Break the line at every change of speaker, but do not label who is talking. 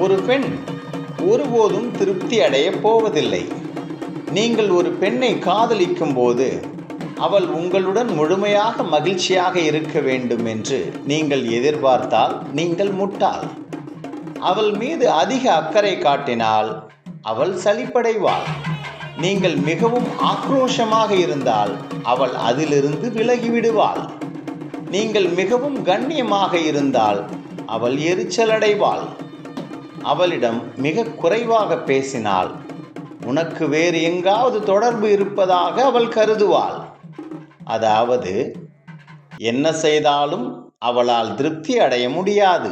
ஒரு பெண் ஒருபோதும் திருப்தி அடையப் போவதில்லை. நீங்கள் ஒரு பெண்ணை காதலிக்கும் போது அவள் உங்களுடன் முழுமையாக மகிழ்ச்சியாக இருக்க வேண்டும் என்று நீங்கள் எதிர்பார்த்தால் நீங்கள் முட்டாள். அவள் மீது அதிக அக்கறை காட்டினால் அவள் சலிப்படைவாள். நீங்கள் மிகவும் ஆக்ரோஷமாக இருந்தால் அவள் அதிலிருந்து விலகிவிடுவாள். நீங்கள் மிகவும் கண்ணியமாக இருந்தால் அவள் எரிச்சலடைவாள். அவளிடம் மிக குறைவாக பேசினால் உனக்கு வேறு எங்காவது தொடர்பு இருப்பதாக அவள் கருதுவாள். அதாவது என்ன செய்தாலும் அவளால் திருப்தி அடைய முடியாது.